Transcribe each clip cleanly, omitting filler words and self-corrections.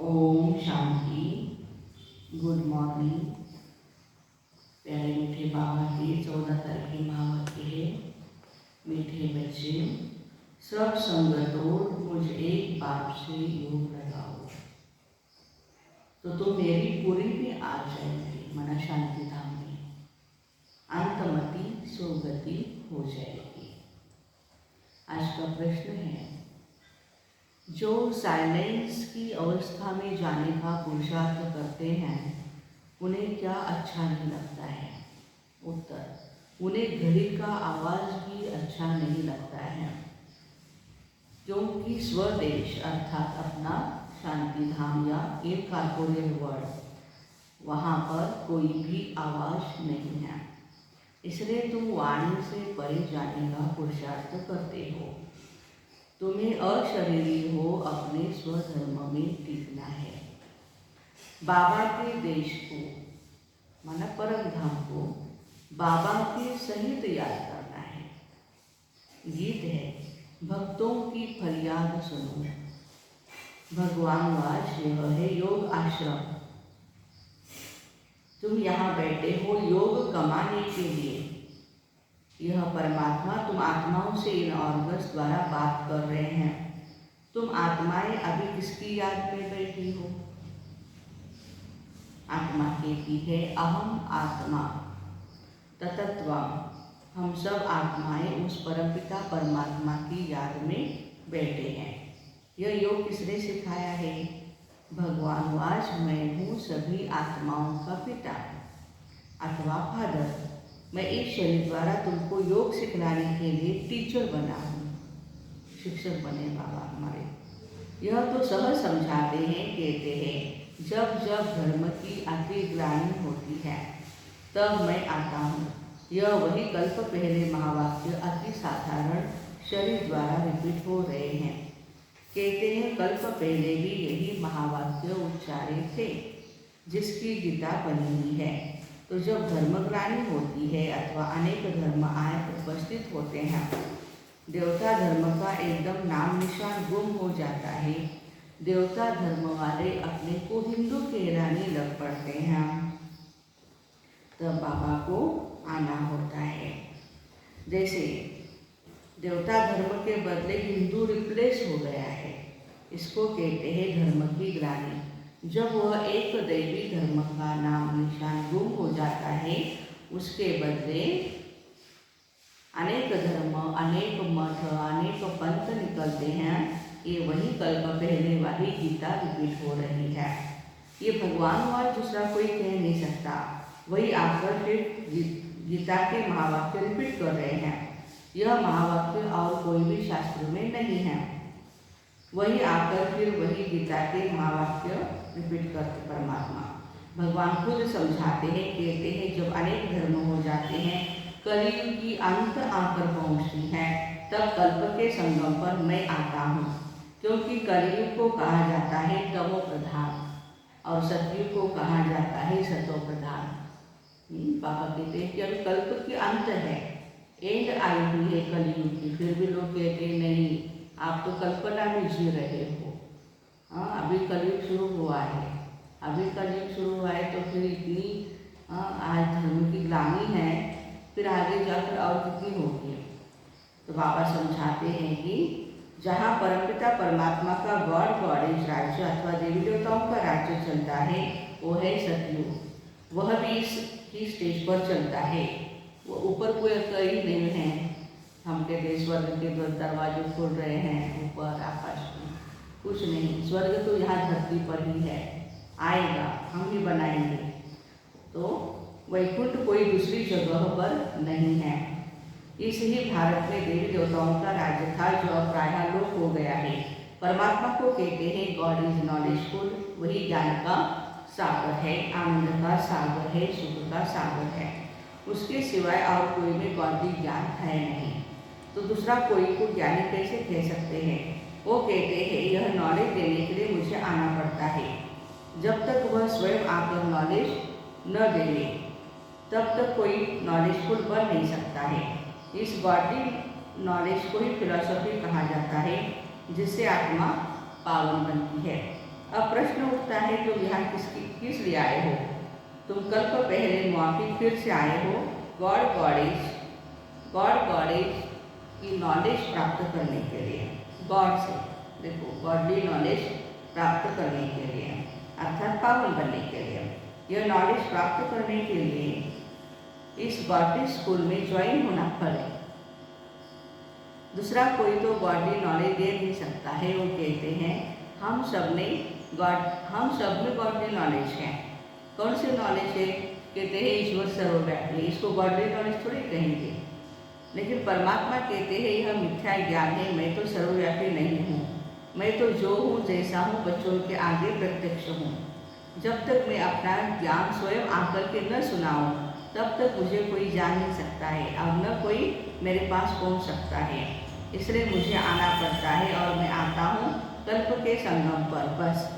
Om Shanti. Good morning. प्यारे मीठे बाबा के 14 तारीख की महावत के है। मीठे बच्चे, सब संगतों मुझ एक बाप से योग लगाओ तो तुम मेरी पूरी में आ जाएगी, मना शांति धाम में अंतमति सुगति हो जाएगी। आज का प्रश्न है, जो साइलेंस की अवस्था में जाने का पुरुषार्थ करते हैं उन्हें क्या अच्छा नहीं लगता है? उत्तर, उन्हें घड़ी का आवाज़ भी अच्छा नहीं लगता है, क्योंकि स्वदेश अर्थात अपना शांति धाम या एक कॉर्पोरेट वर्ल्ड, वहाँ पर कोई भी आवाज़ नहीं है। इसलिए तुम वाणी से परे जाने का पुरुषार्थ करते हो। तुम्हें अशरीरी हो अपने स्वधर्म में टिकना है। बाबा के देश को माना परम धाम को बाबा के सहित याद करना है। गीत है, भक्तों की फरियाद सुनो। भगवान वास यह है योग आश्रम। तुम यहाँ बैठे हो योग कमाने के लिए। यह परमात्मा तुम आत्माओं से इन ऑर्गन्स द्वारा बात कर रहे हैं। तुम आत्माएं अभी किसकी याद में बैठी हो? आत्मा कहती है अहम आत्मा ततत्वम। हम सब आत्माएं उस परमपिता परमात्मा की याद में बैठे हैं। यह योग किसने सिखाया है? भगवान वाच मैं हूँ सभी आत्माओं का पिता अथवा फादर। मैं इस शरीर द्वारा तुमको योग सिखलाने के लिए टीचर बना हूँ। शिक्षक बने बाबा हमारे। यह तो सहज समझाते हैं, कहते हैं जब जब धर्म की अतिग्लानि होती है तब मैं आता हूँ। यह वही कल्प पहले महावाक्य अति साधारण शरीर द्वारा रिपीट हो रहे हैं। कहते हैं कल्प पहले भी यही महावाक्य उच्चारे थे जिसकी गीता बनी हुई है। तो जब धर्मग्लानि होती है अथवा अनेक धर्म आए उपस्थित होते हैं, देवता धर्म का एकदम नाम निशान गुम हो जाता है। देवता धर्म वाले अपने को हिंदू कहलाने लग पड़ते हैं, तब बाबा को आना होता है। जैसे देवता धर्म के बदले हिंदू रिप्लेस हो गया है, इसको कहते हैं धर्म की ग्लानि। जब वह एक दैवी धर्म का नाम निशान गुम हो जाता है, उसके बदले अनेक धर्म, अनेक मठ, अनेक पंथ निकलते हैं। ये वही कल्प पहले वाली गीता रिपीट हो रही है। ये भगवान और दूसरा कोई कह नहीं सकता। वही आकर फिर गीता के महावाक्य रिपीट कर रहे हैं। यह महावाक्य और कोई भी शास्त्र में नहीं है। वही आकर फिर वही गीता के महावाक्य रिपीट करते परमात्मा। भगवान खुद समझाते हैं, कहते हैं जब अनेक धर्म हो जाते हैं, कलयुग की अंत आकर पहुँचती है, तब कल्प के संगम पर मैं आता हूँ। क्योंकि कलयुग को कहा जाता है तमो प्रधान और सतयुग को कहा जाता है सतो प्रधान। बाबा कहते हैं कि अभी कल्प की अंत है, एंड आई हुई है कलयुग की। फिर भी लोग कहते हैं नहीं, आप तो कल्पना में जी रहे हो। हाँ, अभी कलयुग शुरू हुआ है। अभी कलयुग शुरू हुआ है तो फिर इतनी आज धर्म की ग्लानि है, फिर आगे जाकर और कितनी होगी। तो बाबा समझाते हैं कि जहाँ परमपिता परमात्मा का गॉडेज राज्य अथवा देवी देवताओं का राज्य चलता है वो है सतयुग। वह भी इस ही स्टेज पर चलता है। वो ऊपर कोई कहीं नहीं है। हम कहते स्वर्ग के दरवाजे खुल रहे हैं ऊपर आकाश में, कुछ नहीं। स्वर्ग तो यहाँ धरती पर ही है, आएगा, हम ही बनाएंगे। तो वैकुंठ कोई दूसरी जगह पर नहीं है। इस ही भारत में देवी देवताओं का राज्य था जो अब प्रायः लोप हो गया है। परमात्मा को कहते हैं गॉड इज नॉलेजफुल। वही ज्ञान का सागर है, आनंद का सागर है, सुख का सागर है। उसके सिवाय और कोई में गॉडी ज्ञान है नहीं। तो दूसरा कोई को ज्ञानी कैसे कह सकते हैं? वो कहते हैं यह नॉलेज देने के लिए मुझे आना पड़ता है। जब तक वह स्वयं आकर नॉलेज न दे ले तब तक कोई नॉलेजफुल बन नहीं सकता है। इस गॉडी नॉलेज को ही फिलॉसफी कहा जाता है, जिससे आत्मा पावन बनती है। अब प्रश्न उठता है, तुम यहाँ किस लिए आए हो? तुम कल्प पहले मुआफी फिर से आए हो गॉड गॉडेज की नॉलेज प्राप्त करने के लिए। गॉड से देखो, गॉडली नॉलेज प्राप्त करने के लिए, अर्थात पावन बनने के लिए। यह नॉलेज प्राप्त करने के लिए इस गॉडली स्कूल में ज्वाइन होना पड़े। दूसरा कोई तो गॉडली नॉलेज दे नहीं सकता है। वो कहते हैं हम सब में गॉडली नॉलेज है। कौन सी नॉलेज है? कहते हैं ईश्वर सर्वव्यापी। इसको गॉडली नॉलेज थोड़ी कहेंगे। लेकिन परमात्मा कहते हैं यह मिथ्या ज्ञान है, मैं तो सर्वव्यापी नहीं हूँ, मैं तो जो हूँ जैसा हूँ बच्चों के आगे प्रत्यक्ष हूँ। जब तक मैं अपना ज्ञान स्वयं आकर के न सुनाऊँ तब तक मुझे कोई जान नहीं सकता है और न कोई मेरे पास पहुँच सकता है। इसलिए मुझे आना पड़ता है और मैं आता हूँ कल्प के संगम पर। बस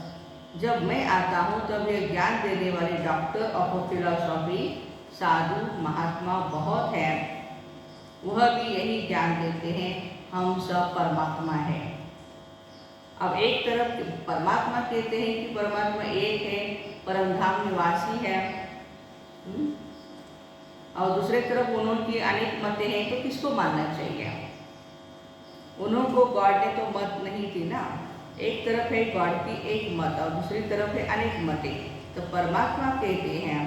जब मैं आता हूँ तब यह ज्ञान देने वाले डॉक्टर ऑफ फिलॉसफी, साधु, महात्मा बहुत है, वह भी यही ज्ञान देते हैं हम सब परमात्मा है। अब एक तरफ परमात्मा कहते हैं कि परमात्मा एक है, परमधाम निवासी है, और दूसरे तरफ उन्होंने अनेक मतें हैं, तो किसको मानना चाहिए? उन्होंने गॉड ने तो मत नहीं थी ना। एक तरफ है गॉड की एक मत और दूसरी तरफ है अनेक मतें। तो परमात्मा कहते हैं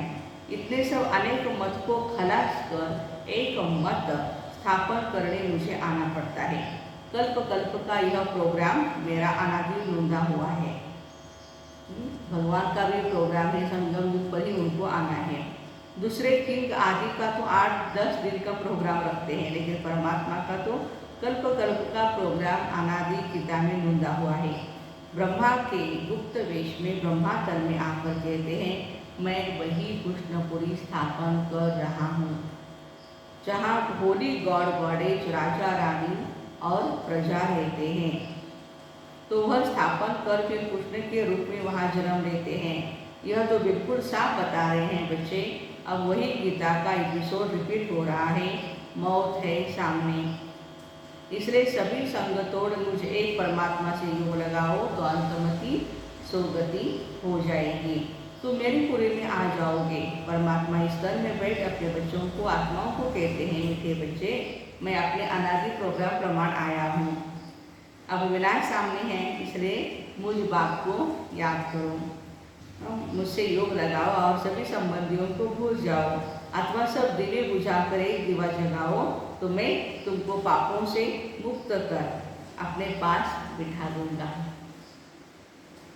इतने सब अनेक मत को खलास कर एक मत स्थापन करने मुझे आना पड़ता है। कल्प कल्प का यह प्रोग्राम मेरा अनादि नूंदा हुआ है। भगवान का भी प्रोग्राम है, संगम युग पर ही उनको आना है। दूसरे किंग आदि का तो 8-10 दिन का प्रोग्राम रखते हैं, लेकिन परमात्मा का तो कल्प कल्प का प्रोग्राम अनादि गीता में नूंदा हुआ है। ब्रह्मा के गुप्त वेश में ब्रह्मा तन में आकर कहते हैं मैं वही कृष्णपुरी स्थापन कर रहा हूँ, जहाँ होली गॉड गॉडेज राजा रानी और प्रजा रहते हैं। तो वह स्थापन कर फिर कृष्ण के रूप में वहाँ जन्म लेते हैं। यह तो बिल्कुल साफ बता रहे हैं बच्चे। अब वही गीता का एपिसोड रिपीट हो रहा है, मौत है सामने। इसलिए सभी संग तोड़ मुझ एक परमात्मा से योग लगाओ तो अंतमति सुगति हो जाएगी। तो मेरी पुरी में आ जाओगे। परमात्मा इस तन में बैठ अपने बच्चों को, आत्माओं को कहते हैं मीठे बच्चे, मैं अपने अनादि प्रोग्राम प्रमाण आया हूँ। अब विनाश सामने है, इसलिए मुझ बाप को याद करो, मुझसे योग लगाओ और सभी संबंधियों को भूल जाओ, अथवा सब दिवे बुझा कर एक दिवा जगाओ तो मैं तुमको पापों से मुक्त कर अपने पास बिठा दूंगा।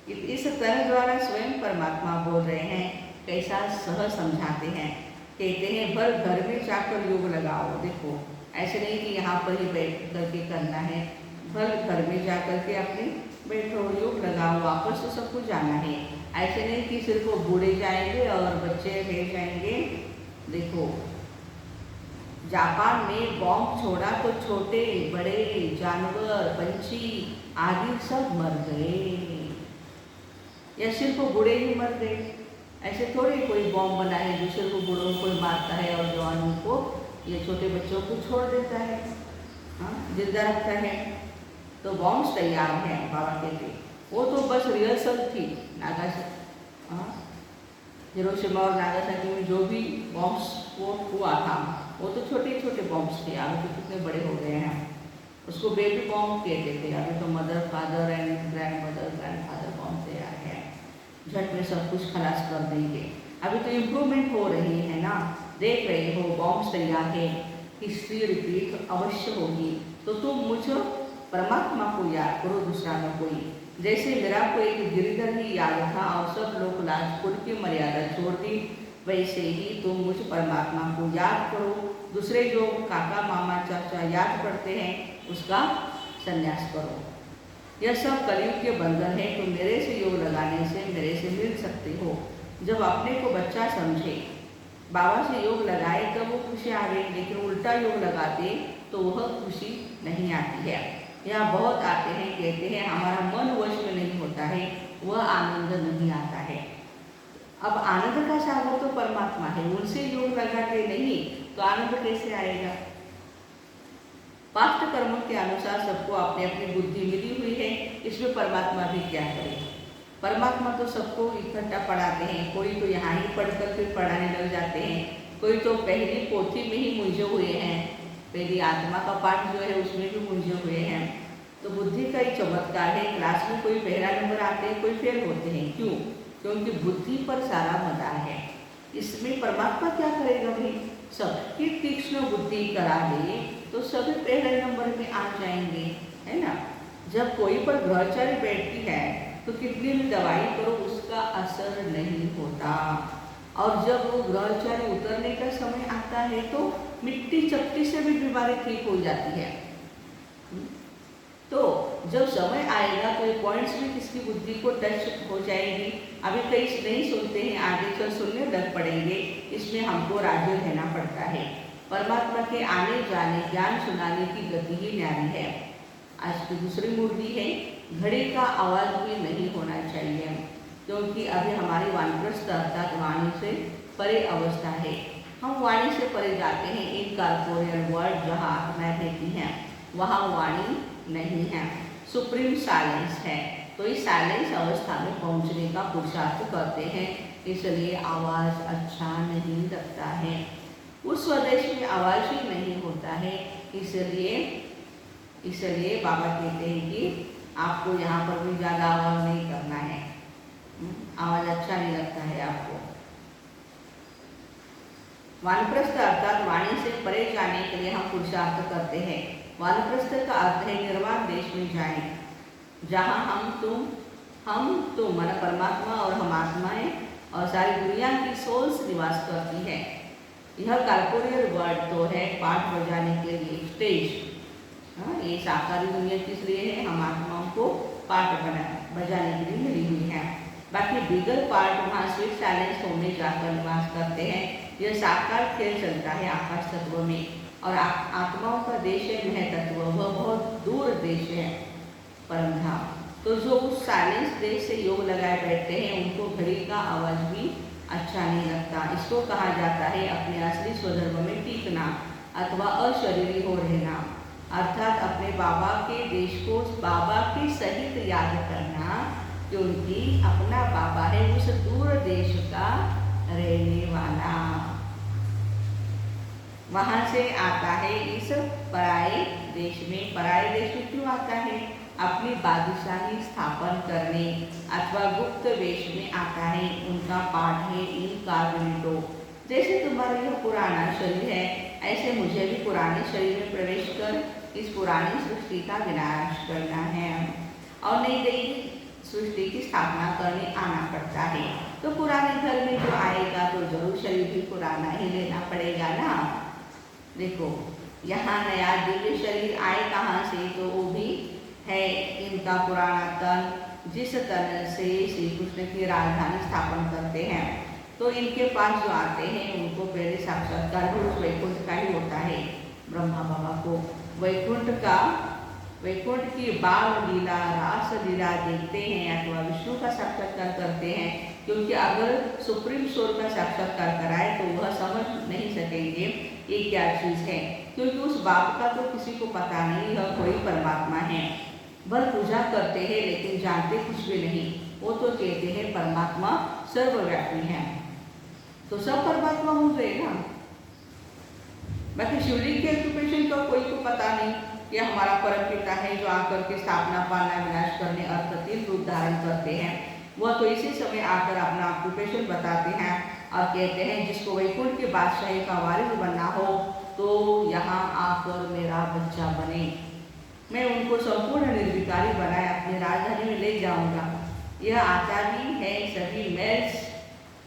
इस तरह द्वारा स्वयं परमात्मा बोल रहे हैं। कैसा सहज समझाते हैं। कहते हैं भर घर में जाकर योग लगाओ। देखो ऐसे नहीं कि यहाँ पर ही बैठ करके करना है, भर घर में जा करके अपने बैठो, योग लगाओ, वापस तो सबको जाना है। ऐसे नहीं कि सिर्फ वो बूढ़े जाएंगे और बच्चे रह जाएंगे। देखो जापान में बॉम्ब छोड़ा तो छोटे बड़े जानवर पंछी आदि सब मर गए, या सिर्फ बूढ़े ही मर गए। ऐसे थोड़े कोई बॉम्ब बना है जो सिर्फ बूढ़ों को मारता है और जवानों को या छोटे बच्चों को छोड़ देता है, जिंदा रखता है। तो बॉम्ब्स तैयार हैं बाबा कहते, वो तो बस रिहर्सल थी। हिरोशिमा और नागासाकी में जो भी बॉम्ब्स स्फोट हुआ था वो तो छोटे छोटे बॉम्ब्स थे, अभी तो कितने बड़े हो गए हैं। उसको बेबी बॉम्ब कहते थे। अभी तो mother father and grand mother grand father bomb तैयार है, झट में सब कुछ खलास कर देंगे। अभी तो इम्प्रूवमेंट हो रही है ना, देख रहे हो बॉम्ब्स तैयार है, हिस्ट्री रिपीट अवश्य होगी। तो तुम मुझ परमात्मा को याद करो, दूसरा न कोई। जैसे मेरा को एक गिरधर ही याद था और सब लोग राजकुल की मर्यादा छोड़ दी, वैसे ही तुम मुझ परमात्मा को याद करो। दूसरे जो काका मामा चाचा याद करते हैं उसका संन्यास करो। यह सब कलयुग के बंधन है। तुम मेरे से योग लगाने से मेरे से मिल सकते हो। जब अपने को बच्चा समझे, बाबा से योग लगाए तब वो खुशी आ गई, लेकिन उल्टा योग लगाते तो वह खुशी नहीं आती है। यहाँ बहुत आते हैं, कहते हैं हमारा मन वश में नहीं होता है, वह आनंद नहीं आता है। अब आनंद का सागर तो परमात्मा है, उनसे योग लगाते नहीं तो आनंद कैसे आएगा? पास्ट कर्मों के अनुसार सबको अपनी अपनी बुद्धि मिली हुई है, इसमें परमात्मा भी क्या करे। परमात्मा तो सबको इकट्ठा पढ़ाते हैं, कोई तो यहाँ ही पढ़कर फिर पढ़ाने लग जाते हैं, कोई तो पहली पोथी में ही मुंझे हुए हैं, पहली आत्मा का पाठ जो है उसमें भी मुंझे हुए हैं। तो बुद्धि का ही चमत्कार है, क्लास में कोई पहला नंबर आते हैं, कोई फेल होते हैं। क्यों? क्योंकि बुद्धि पर सारा मदार है। इसमें परमात्मा क्या करेगा भाई? सबकी तीक्ष्ण बुद्धि करा दे तो सभी पहले नंबर में आ जाएंगे, है ना। जब कोई पर ग्रहचारी बैठती है तो कितनी भी दवाई करो उसका असर नहीं होता, और जब वो ग्रहचारी उतरने का समय आता है तो मिट्टी चपटी से भी बीमारी ठीक हो जाती है। तो जब समय आएगा तो ये पॉइंट्स भी किसकी बुद्धि को टच हो जाएगी। अभी कई नहीं सुनते हैं, आगे चल सुनने लग पड़ेंगे, इसमें हमको राजी रहना पड़ता है। परमात्मा के आने जाने ज्ञान सुनाने की गति ही न्यारी है। आज की दूसरी मूर्ति है, घड़ी का आवाज़ भी नहीं होना चाहिए, क्योंकि अभी हमारी वानप्रस्थ अर्थात वाणी से परे अवस्था है। हम वाणी से परे जाते हैं, इनकॉर्पोरियल वर्ल्ड जहाँ आत्माएं रहती हैं वहाँ वाणी नहीं है, सुप्रीम साइलेंस है। तो इस साइलेंस अवस्था में पहुंचने का पुरुषार्थ करते हैं, इसलिए आवाज़ अच्छा नहीं लगता है। उस स्वदेश में आवाज़ ही नहीं होता है, इसलिए बाबा कहते हैं कि आपको यहाँ पर भी ज़्यादा आवाज़ नहीं करना है। आवाज़ अच्छा नहीं लगता है आपको। वानप्रस्थ अर्थात वाणी से परे जाने के लिए हम पुरुषार्थ करते हैं। वानप्रस्थ का अर्थ है निर्वाण देश में जाएं, जहाँ हम तुम मन परमात्मा और हम आत्माएं और सारी दुनिया की सोल्स निवास करती है। यह कॉर्पोरियल वर्ड तो है पाठ बजाने के लिए स्टेज। ये साकारी दुनिया किस लिए है? हम आत्माओं को पाठ बजाने के लिए मिली हुई है। बाकी बिगर पार्ट वहाँ स्वीट साइलेंस होने जाकर निवास करते हैं। यह साकार खेल चलता है आकाश तत्व में, और आत्माओं का देश है मह तत्व, वह बहुत दूर देश है परम धाम। तो जो उस साइलेंस देश से योग लगाए बैठते हैं उनको घड़ी का आवाज़ भी अच्छा नहीं लगता। इसको कहा जाता है अपने असली स्वधर्म में टीकना अथवा अशरीरी हो रहना, अर्थात अपने बाबा के देश को बाबा के सहित याद करना, क्योंकि अपना बाबा है उस दूर देश का रहने वाला। वहाँ से आता है इस पराये देश में। पराये देश में क्यों आता है? अपनी बादशाही स्थापन करने अथवा गुप्त वेश में आता है। उनका पाठ है इनकॉर्पोरेटो। जैसे तुम्हारा यह पुराना शरीर है, ऐसे मुझे भी पुराने शरीर में प्रवेश कर इस पुरानी सृष्टि का विनाश करना है और नई नई सृष्टि की स्थापना करने आना पड़ता है। तो पुराने घर में जो आएगा तो जरूर शरीर भी पुराना ही लेना पड़ेगा ना। देखो यहाँ नया दिव्य शरीर आए कहाँ से? तो वो भी है इनका पुराना तन, जिस तन से श्री कृष्ण की राजधानी स्थापन करते हैं। तो इनके पास जो आते हैं उनको पहले साक्षात्कार भी उस वैकुंठ का ही होता है। ब्रह्मा बाबा को वैकुंठ की बाल लीला रास लीला देखते हैं अथवा विष्णु का साक्षात्कार करते हैं, क्योंकि अगर सुप्रीम सोल का साक्षात्कार कराए तो वह समझ नहीं सकेंगे ये क्या चीज़ है, क्योंकि उस बाप का तो किसी को पता नहीं यह कोई परमात्मा है। भर पूजा करते हैं लेकिन जानते कुछ भी नहीं। वो तो कहते हैं परमात्मा सर्वव्यापी है, तो सब परमात्मा हो गए ना। बाकी शिवलिंग के ऑक्यूपेशन का कोई को पता नहीं, ये हमारा परम पिता है जो आकर के स्थापना पालना विनाश करने अर्थ 3 रूप धारण करते हैं। वह तो इसी समय आकर अपना ऑक्यूपेशन बताते हैं और कहते हैं जिसको वैकुंठ के बादशाही का वारिस बनना हो तो यहाँ आकर मेरा बच्चा बने। मैं उनको संपूर्ण निर्विकारी बनाए अपनी राजधानी में ले जाऊंगा। यह आता भी है सभी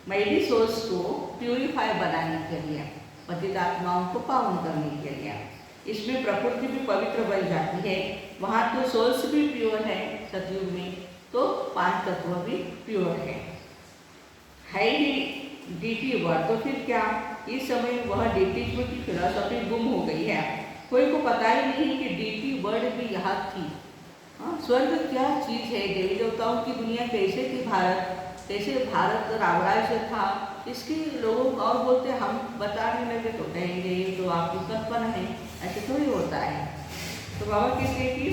मैली सोल्स को प्यूरिफाई बनाने के लिए, पतित आत्माओं को पावन करने के लिए। इसमें प्रकृति भी पवित्र बन जाती है। वहाँ तो सोल्स भी प्योर है सतयुग में, तो 5 तत्व भी प्योर है ही डीटी वर्ड। तो फिर क्या इस समय वह डीटी की फिलोसफी गुम हो गई है। कोई को पता ही नहीं कि डीटी वर्ड भी यहाँ थी। स्वर्ग क्या चीज़ है, देवी देवताओं की दुनिया कैसे थी, कैसे भारत रावराज्य था, इसके लोगों और बोलते हम बताने लगे तो कहेंगे ये तो आपकी कल्पना है, ऐसे थोड़ी होता है। तो बाबा कहते हैं कि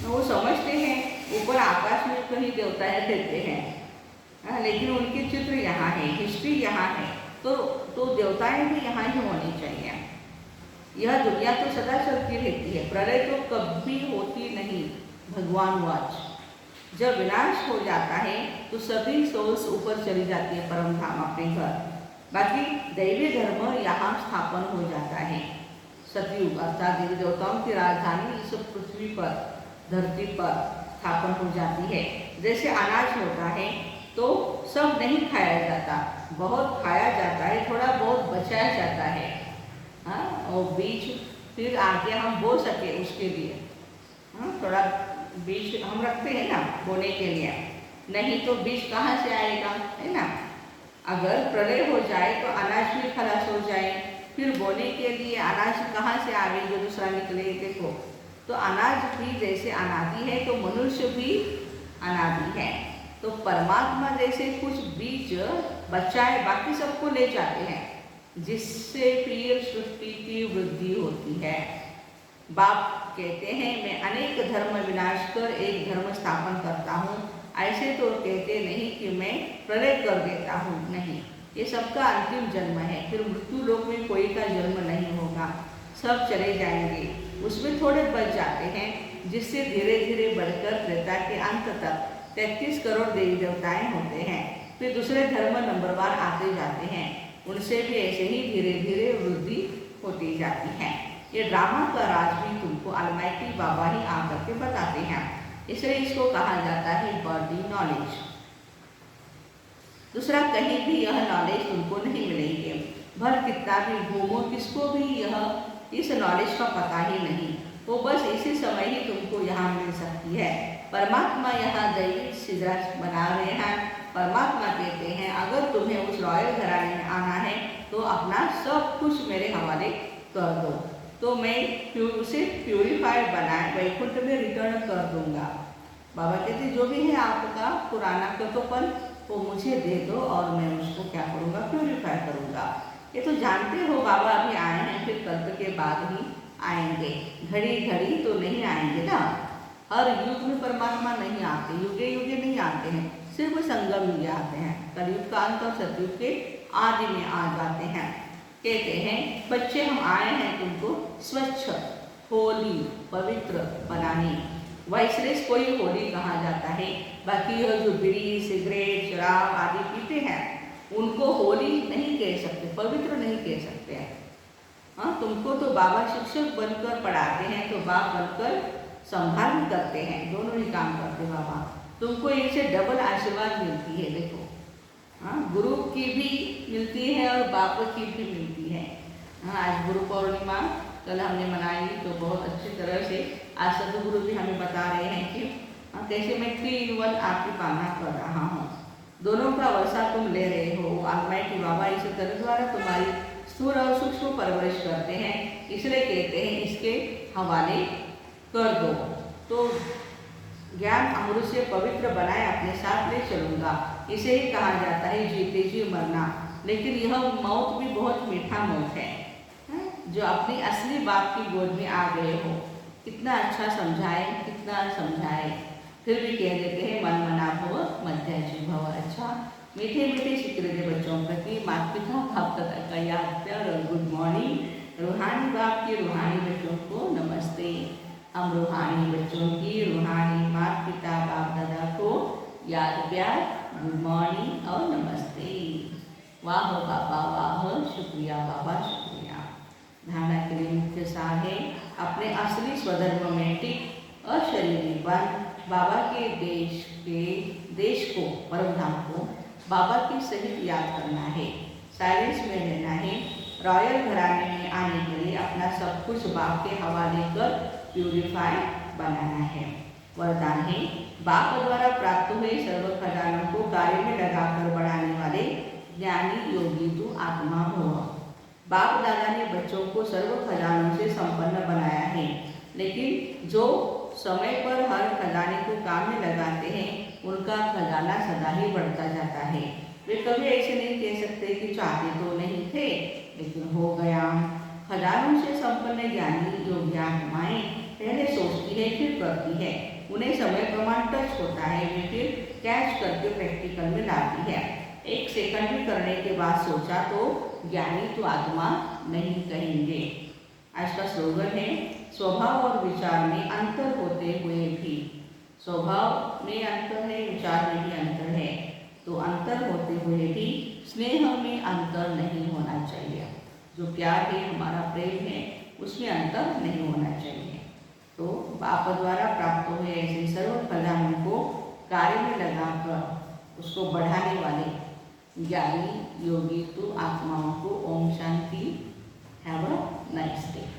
वो समझते हैं ऊपर आकाश में कहीं देवताएं रहते हैं, लेकिन उनके चित्र यहाँ है, हिस्ट्री यहाँ है, तो देवताएं भी यहाँ ही होनी चाहिए। यह दुनिया तो सदा चलती रहती है, प्रलय तो कभी होती नहीं। भगवान वाच जब विनाश हो जाता है तो सभी सोल्स ऊपर चली जाती है परम धाम अपने घर, बाकी दैवी धर्म यहाँ स्थापन हो जाता है। सतयुग अर्थात देवी देवताओं की राजधानी इस पृथ्वी पर, धरती पर स्थापन हो जाती है। जैसे अनाज होता है तो सब नहीं खाया जाता, बहुत खाया जाता है, थोड़ा बहुत बचाया जाता है, और बीज फिर आगे हम बो सके उसके लिए, थोड़ा बीज हम रखते हैं ना बोने के लिए, नहीं तो बीज कहाँ से आएगा, है ना। अगर प्रलय हो जाए तो अनाज भी खलास हो जाए, फिर बोने के लिए अनाज कहाँ से आवे जो दूसरा निकले। देखो तो अनाज भी जैसे अनादि है तो मनुष्य भी अनादि है। तो परमात्मा जैसे कुछ बीज बचाए बाकी सबको ले जाते हैं, जिससे फिर सृष्टि की वृद्धि होती है। बाप कहते हैं मैं अनेक धर्म विनाश कर एक धर्म स्थापन करता हूँ, ऐसे तो कहते नहीं कि मैं प्रलय कर देता हूँ, नहीं, ये सबका अंतिम जन्म है, फिर मृत्यु लोक में कोई का जन्म नहीं होगा, सब चले जाएंगे, उसमें थोड़े बच जाते हैं, जिससे धीरे धीरे बढ़कर त्रेता के अंत तक 33 करोड़ देवी देवताएं होते हैं। फिर दूसरे धर्म नंबरवार आते जाते हैं, उनसे भी ऐसे ही धीरे धीरे वृद्धि होती जाती है। ये ड्रामा का राज भी तुमको अलमाइटी बाबा ही आकर के बताते हैं, इसलिए इसको कहा जाता है बॉडी नॉलेज। दूसरा कहीं भी यह नॉलेज तुमको नहीं मिलेंगे, भर कितना भी घूमो किसको भी इस नॉलेज का पता ही नहीं, वो बस इसी समय ही तुमको यहाँ मिल सकती है। परमात्मा यहाँ दैविक सिद्रा बना रहे हैं। परमात्मा कहते हैं अगर तुम्हें उस रॉयल घराने में आना है तो अपना सब कुछ मेरे हवाले कर दो, तो मैं उसे प्यूरिफाइड बनाए वैकुंठ में रिटर्न कर दूंगा। बाबा कहते जो भी है आपका पुराना कर्तव्यपन वो मुझे दे दो और मैं उसको क्या करूँगा, प्यूरिफाई करूँगा। ये तो जानते हो बाबा अभी आए हैं, फिर कल्प के बाद ही आएंगे, घड़ी घड़ी तो नहीं आएंगे ना। हर युग में परमात्मा नहीं आते, युगे युगे नहीं आते हैं, सिर्फ संगम युग आते हैं। कलयुग का अंत और सतयुग के आदि में आ जाते हैं। कहते हैं बच्चे हम आए हैं तुमको स्वच्छ होली पवित्र बनाने। वाइसरेस कोई होली कहा जाता है, बाकी यह जो बीड़ी सिगरेट शराब आदि पीते हैं उनको होली नहीं कह सकते, पवित्र नहीं कह सकते हैं। हाँ, तुमको तो बाबा शिक्षक बनकर पढ़ाते हैं, तो बाप बनकर संभाल भी करते हैं, दोनों ही काम करते बाबा। तुमको इनसे डबल आशीर्वाद मिलती है। देखो हाँ, गुरु की भी मिलती है और बाप की भी मिलती है। हाँ, आज गुरु पूर्णिमा कल हमने मनाई तो बहुत अच्छी तरह से आज सदगुरु भी हमें बता रहे हैं कि कैसे मैं 3 in 1 आपकी पालना कर रहा हूँ, दोनों का वर्षा तुम ले रहे हो। अलमाइटी बाबा इस तरह द्वारा तुम्हारी स्थूल और सूक्ष्म परवरिश करते हैं, इसलिए कहते हैं इसके हवाले कर दो, तो ज्ञान अमृत से पवित्र बनाए अपने साथ ले चलूँगा। इसे ही कहा जाता है जीते जी मरना। लेकिन यह मौत भी बहुत मीठा मौत है, जो अपनी असली बाप की गोद में आ गए हो। कितना अच्छा समझाए, कितना समझाए, फिर भी कह देते हैं मन मना भव मध्याजी भव। अच्छा, मीठे मीठे शिक्र दे बच्चों प्रति माता पिता बाप दादा का याद प्यार और गुड मॉर्निंग। रूहानी बाप की रूहानी बच्चों को नमस्ते। हम रूहानी बच्चों की रूहानी माता पिता बाप दादा को याद प्यार गुड मॉर्निंग और नमस्ते। वाह बाबा वाह, शुक्रिया बाबा शुक्रिया। धारणा के लिए मुख्य सार है अपने असली स्वधर्म में टिक अशरीरी बन बाबा के देश को परम धाम को बाबा की सही याद करना है, साइलेंस में रहना है, रॉयल घराने में आने के लिए अपना सब कुछ बाप के हवाले कर प्यूरिफाई बनाना है। वरदान है बाप द्वारा प्राप्त हुए सर्व खजानों को कार्य में लगाकर बढ़ाने वाले ज्ञानी योगी तू आत्मा हो। बाप दादा ने बच्चों को सर्व खजानों से संपन्न बनाया है, लेकिन जो समय पर हर खजाने को काम में लगाते हैं उनका खजाना सदा ही बढ़ता जाता है। वे कभी ऐसे नहीं कह सकते कि चाहते तो नहीं थे लेकिन हो गया। खजानों से संपन्न ज्ञानी योगी आत्माएं पहले सोचती है फिर करती है। उन्हें समय प्रमाण टच होता है, वे फिर कैच करके प्रैक्टिकल में लाती है। एक सेकंड भी करने के बाद सोचा तो ज्ञानी तो आत्मा नहीं कहेंगे। आज का स्लोगन है, स्वभाव और विचार में अंतर होते हुए भी। स्वभाव में अंतर है, विचार में भी अंतर है, तो अंतर होते हुए भी स्नेह में अंतर नहीं होना चाहिए। जो प्यार है, हमारा प्रेम है, उसमें अंतर नहीं होना चाहिए। तो बाप द्वारा प्राप्त हुए ऐसे सर्व खजानों को कार्य में लगाकर उसको बढ़ाने वाले ज्ञानी योगी तो आत्माओं को ओम शांति। Have a nice day.